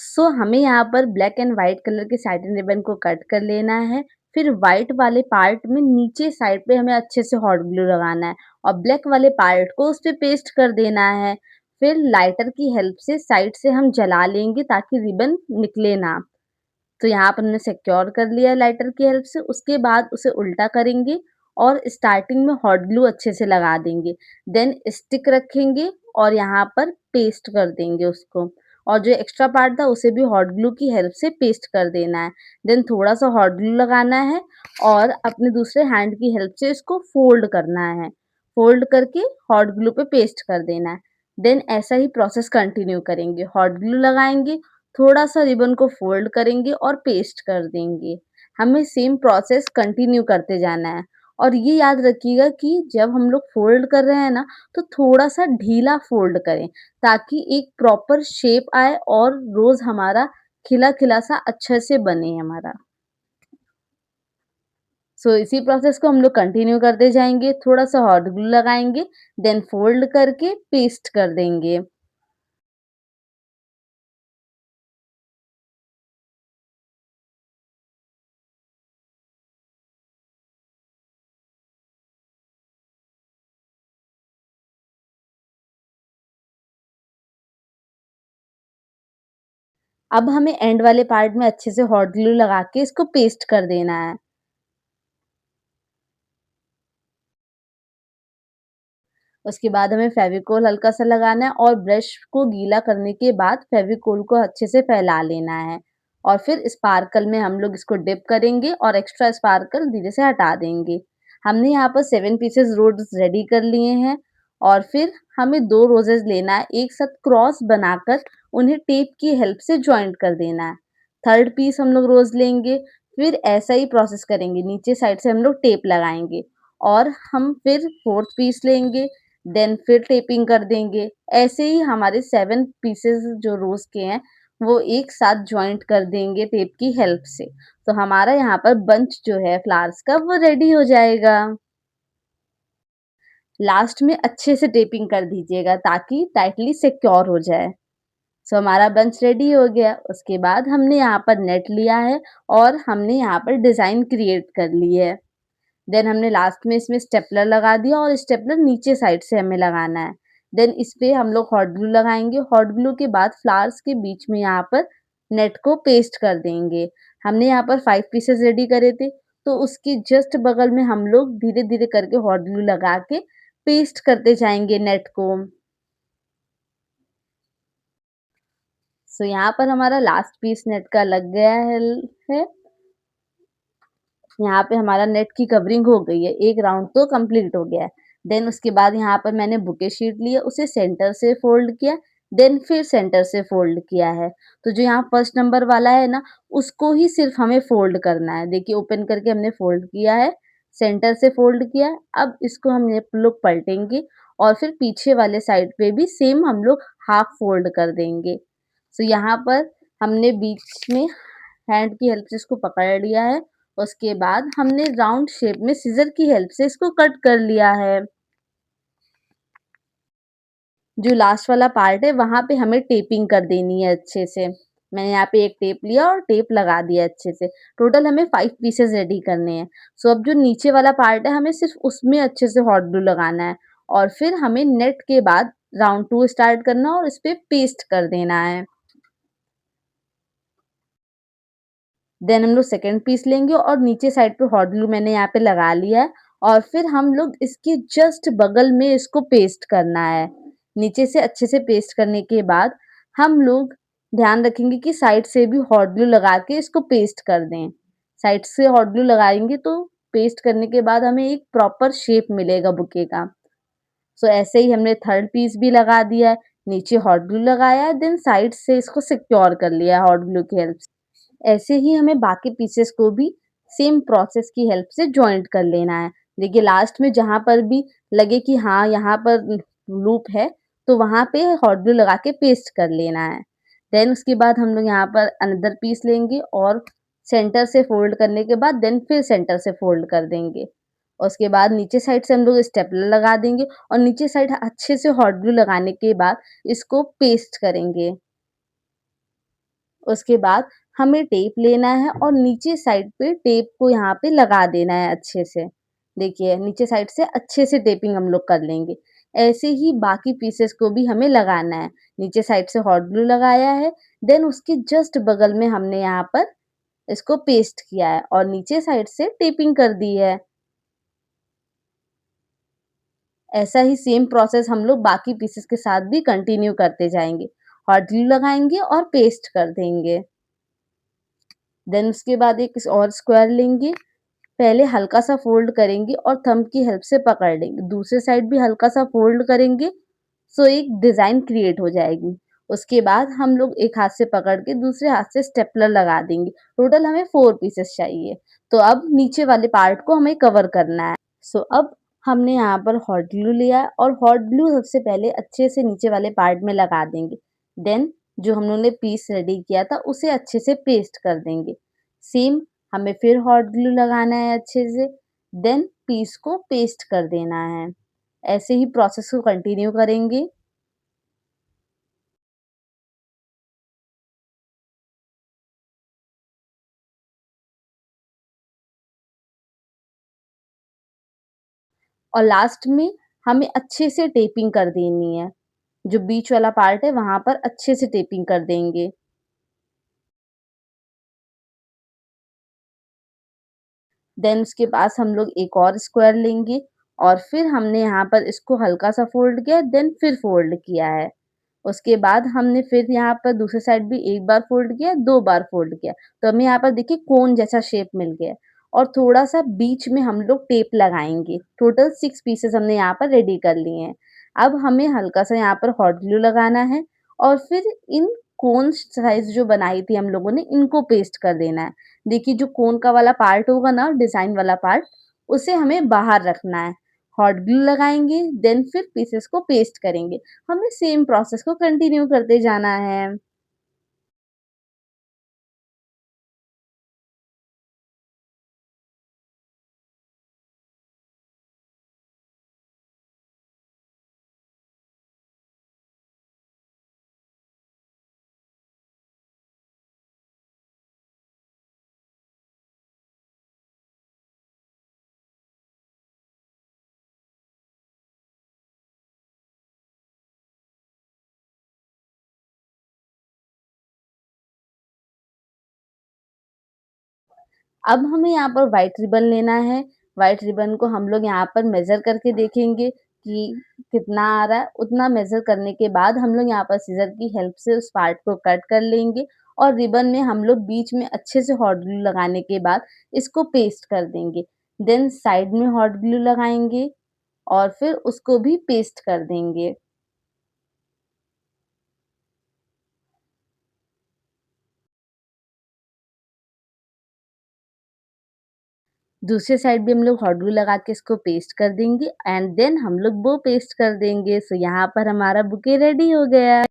सो हमें यहाँ पर ब्लैक एंड व्हाइट कलर के सैटिन रिबन को कट कर लेना है। फिर व्हाइट वाले पार्ट में नीचे साइड पे हमें अच्छे से हॉट ग्लू लगाना है और ब्लैक वाले पार्ट को उस पे पेस्ट कर देना है। फिर लाइटर की हेल्प से साइड से हम जला लेंगे ताकि रिबन निकले ना। तो यहाँ पर हमने सिक्योर कर लिया है लाइटर की हेल्प से। उसके बाद उसे उल्टा करेंगे और स्टार्टिंग में हॉट ग्लू अच्छे से लगा देंगे। देन स्टिक रखेंगे और यहाँ पर पेस्ट कर देंगे उसको, और जो एक्स्ट्रा पार्ट था उसे भी हॉट ग्लू की हेल्प से पेस्ट कर देना है। देन थोड़ा सा हॉट ग्लू लगाना है और अपने दूसरे हैंड की हेल्प से इसको फोल्ड करना है। फोल्ड करके हॉट ग्लू पे पेस्ट कर देना है। देन ऐसा ही प्रोसेस कंटिन्यू करेंगे। हॉट ग्लू लगाएंगे, थोड़ा-सा रिबन को फ़ोल्ड करेंगे और पेस्ट कर देंगे। हमें सेम प्रोसेस कंटिन्यू करते जाना है, और ये याद रखिएगा कि जब हम लोग फ़ोल्ड कर रहे हैं ना, तो थोड़ा-सा ढीला फ़ोल्ड करें ताकि एक प्रॉपर शेप आए और रोज़ हमारा खिला-खिला सा अच्छे से बने हमारा। सो इसी प्रोसेस को हम लोग कंटिन्यू करते जाएँगे, थोड़ा-सा हॉट ग्लू लगाएँगे, देन फ़ोल्ड करके पेस्ट कर देंगे। अब हमें एंड वाले पार्ट में अच्छे से हॉट ग्लू लगा के इसको पेस्ट कर देना है। उसके बाद हमें फेविकोल हल्का-सा लगाना है और ब्रश को गीला करने के बाद फेविकोल को अच्छे से फैला लेना है, और फिर स्पार्कल में हम लोग इसको डिप करेंगे और एक्स्ट्रा स्पार्कल धीरे से हटा देंगे। हमने यहाँ पर 7 पीसेस रोज़ रेडी कर लिए हैं, और फिर हमें 2 रोज़ेज़ लेना है, एक साथ क्रॉस बनाकर उन्हें टेप की हेल्प से जॉइंट कर देना है। थर्ड पीस हम लोग रोज़ लेंगे, फिर ऐसा ही प्रोसेस करेंगे, नीचे साइड से हम लोग टेप लगाएँगे और हम फिर फोर्थ पीस लेंगे, देन फिर टेपिंग कर देंगे। ऐसे ही हमारे 7 पीसेस जो रोज़ के हैं, वो एक साथ जॉइंट कर देंगे टेप की हेल्प से। तो हमारा यहाँ पर बंच जो है फ्लावर्स का वो रेडी हो जाएगा। लास्ट में अच्छे से टेपिंग कर दीजिएगा ताकि टाइटली सिक्योर हो जाए। सो हमारा बंच रेडी हो गया। उसके बाद हमने यहाँ पर नेट लिया है और हमने यहाँ पर डिज़ाइन क्रिएट कर ली है। देन हमने लास्ट में इसमें स्टेपलर लगा दिया और स्टेपलर नीचे साइड से हमें लगाना है। देन इस पे हम लोग हॉट ग्लू लगाएँगे। हॉट ग्लू के बाद फ्लावर्स के बीच में यहाँ पर नेट को पेस्ट कर देंगे। हमने यहाँ पर 5 पीसेस रेडी करे थे, तो उसके जस्ट बगल में हम लोग धीरे-धीरे करके हॉट ग्लू लगा के पेस्ट करते जाएँगे नेट को। सो यहाँ पर हमारा लास्ट पीस नेट का लग गया है। यहाँ पे हमारा नेट की कवरिंग हो गई है, एक राउंड तो कंप्लीट हो गया है। देन उसके बाद यहाँ पर मैंने बुके शीट लिया, उसे सेंटर से फोल्ड किया, देन फिर सेंटर से फोल्ड किया है। तो जो यहाँ फर्स्ट नंबर वाला है ना, उसको ही सिर्फ हमें फोल्ड करना है। देखिए ओपन करके हमने फोल्ड किया है, सेंटर से फोल्ड किया है। अब इसको हम ये लोग पलटेंगे और फिर पीछे वाले साइड पे भी सेम हम लोग हाफ फोल्ड कर देंगे। तो यहाँ पर हमने बीच में हैंड की हेल्प से इसको पकड़ लिया है। उसके बाद हमने राउंड शेप में सीज़र की हेल्प से इसको कट कर लिया है। जो लास्ट वाला पार्ट है वहाँ पे हमें टेपिंग कर देनी है अच्छे से। मैंने यहाँ पे एक टेप लिया और टेप लगा दिया अच्छे से। टोटल हमें 5 पीसेस रेडी करने हैं। सो अब जो नीचे वाला पार्ट है हमें सिर्फ़ उसमें अच्छे से हॉट ग्लू लगाना है, और फिर हमें नेट के बाद राउंड 2 स्टार्ट करना है और इस पे पेस्ट कर देना है। देन हम लोग सेकंड पीस लेंगे और नीचे साइड पे हॉट ग्लू मैंने यहाँ पे लगा लिया है, और फिर हम लोग इसके जस्ट बगल में इसको पेस्ट करना है। नीचे से अच्छे से पेस्ट करने के बाद हम लोग ध्यान रखेंगे कि साइड से भी हॉट ग्लू लगा के इसको पेस्ट कर दें। साइड से हॉट ग्लू लगाएँगे तो पेस्ट करने के बाद हमें एक प्रॉपर शेप मिलेगा बुके का। सो ऐसे ही हमने थर्ड पीस भी लगा दिया है, नीचे हॉट ग्लू लगाया है, देन साइड से इसको सिक्योर कर लिया है हॉट ग्लू की हेल्प से। ऐसे ही हमें बाकी पीसेस को भी सेम प्रोसेस की हेल्प से जॉइंट कर लेना है। देखिए लास्ट में जहाँ पर भी लगे कि हाँ, यहाँ पर लूप है, तो वहाँ पे हॉट ग्लू लगा के पेस्ट कर लेना है। देन उसके बाद हम लोग यहाँ पर अनदर पीस लेंगे और सेंटर से फोल्ड करने के बाद देन फिर सेंटर से फोल्ड कर देंगे। और उसके बाद नीचे साइड से हम लोग स्टेपलर लगा देंगे और नीचे साइड अच्छे से हॉट ग्लू लगाने के बाद इसको पेस्ट करेंगे। उसके बाद हमें टेप लेना है और नीचे साइड पे टेप को यहाँ पे लगा देना है अच्छे से। देखिए नीचे साइड से अच्छे से टेपिंग हम लोग कर लेंगे। ऐसे ही बाकी पीसेस को भी हमें लगाना है। नीचे साइड से हॉट ग्लू लगाया है, देन उसके जस्ट बगल में हमने यहाँ पर इसको पेस्ट किया है और नीचे साइड से टेपिंग कर दी है। ऐसा ही सेम प्रोसेस हम लोग बाकी पीसेस के साथ भी कंटिन्यू करते जाएँगे। हॉट ग्लू लगाएँगे और पेस्ट कर देंगे। देन उसके बाद एक और स्क्वायर लेंगे, पहले हल्का-सा फ़ोल्ड करेंगे और थंब की हेल्प से पकड़ लेंगे। दूसरे साइड भी हल्का-सा फ़ोल्ड करेंगे, सो एक डिज़ाइन क्रिएट हो जाएगी। उसके बाद हम लोग एक हाथ से पकड़ के दूसरे हाथ से स्टेपलर लगा देंगे। टोटल हमें 4 पीसेस चाहिए। तो अब नीचे वाले पार्ट को हमें कवर करना है। सो अब हमने यहाँ पर हॉट ग्लू लिया है और हॉट ग्लू सबसे पहले अच्छे से नीचे वाले पार्ट में लगा देंगे। देन जो हम लोगों ने पीस रेडी किया था उसे अच्छे से पेस्ट कर देंगे। सेम हमें फिर हॉट ग्लू लगाना है अच्छे से, देन पीस को पेस्ट कर देना है। ऐसे ही प्रोसेस को कंटिन्यू करेंगे। और लास्ट में हमें अच्छे से टेपिंग कर देनी है। जो बीच वाला पार्ट है वहाँ पर अच्छे से टेपिंग कर देंगे। देन उसके पास हम लोग एक और स्क्वायर लेंगे और फिर हमने यहाँ पर इसको हल्का-सा फ़ोल्ड किया देन फिर फ़ोल्ड किया है। उसके बाद हमने फिर यहाँ पर दूसरी साइड भी 1 बार फ़ोल्ड किया, 2 बार फ़ोल्ड किया। तो हमें यहाँ पर देखिए कोन जैसा शेप मिल गया है और थोड़ा-सा बीच में हम लोग टेप लगाएँगे। टोटल 6 पीसेस हमने यहाँ पर रेडी कर लिए हैं। अब हमें हल्का-सा यहाँ पर हॉट ग्लू लगाना है और फिर इन कोन साइज़ जो बनाई थी हम लोगों ने, इनको पेस्ट कर देना है। देखिए जो कोन का वाला पार्ट होगा ना, डिज़ाइन वाला पार्ट, उसे हमें बाहर रखना है। हॉट ग्लू लगाएँगे, देन फिर पीसेस को पेस्ट करेंगे। हमें सेम प्रोसेस को कंटिन्यू करते जाना है। अब हमें यहाँ पर व्हाइट रिबन लेना है। व्हाइट रिबन को हम लोग यहाँ पर मेज़र करके देखेंगे कि कितना आ रहा है। उतना मेज़र करने के बाद हम लोग यहाँ पर सीज़र की हेल्प से उस पार्ट को कट कर लेंगे और रिबन में हम लोग बीच में अच्छे से हॉट ग्लू लगाने के बाद इसको पेस्ट कर देंगे। देन साइड में हॉट ग्लू लगाएँगे और फिर उसको भी पेस्ट कर देंगे। दूसरे साइड भी हम लोग हॉट ग्लू लगा के इसको पेस्ट कर देंगे एंड देन हम लोग वो पेस्ट कर देंगे। सो यहाँ पर हमारा बुके रेडी हो गया।